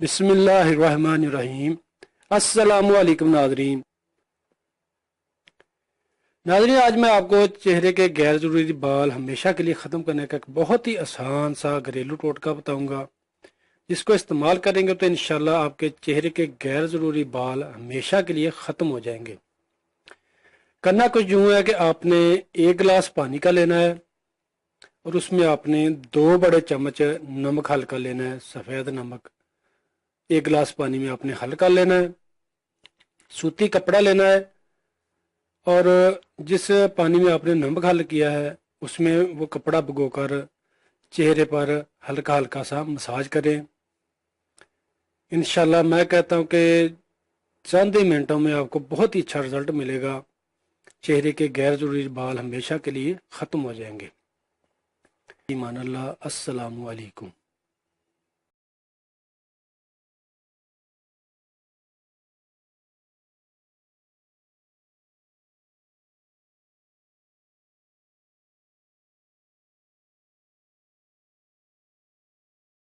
बिस्मिल्लाहिर्रहमानिर्रहीम। अस्सलामु अलैकुम नाज़रीन। आज मैं आपको चेहरे के गैर ज़रूरी बाल हमेशा के लिए ख़त्म करने का एक बहुत ही आसान सा घरेलू टोटका बताऊंगा, जिसको इस्तेमाल करेंगे तो इंशाल्लाह आपके चेहरे के गैर ज़रूरी बाल हमेशा के लिए ख़त्म हो जाएंगे। करना कुछ यूँ है कि आपने एक गिलास पानी का लेना है और उसमें आपने 2 बड़े चम्मच नमक हल्का लेना है, सफ़ेद नमक। एक गिलास पानी में आपने हल्का लेना है, सूती कपड़ा लेना है और जिस पानी में आपने नमक हल किया है उसमें वो कपड़ा भिगोकर चेहरे पर हल्का हल्का सा मसाज करें। इंशाल्लाह मैं कहता हूँ कि चंद ही मिनटों में आपको बहुत ही अच्छा रिजल्ट मिलेगा। चेहरे के गैर जरूरी बाल हमेशा के लिए ख़त्म हो जाएंगे। ईमान अल्लाह। अस्सलामु अलैकुम।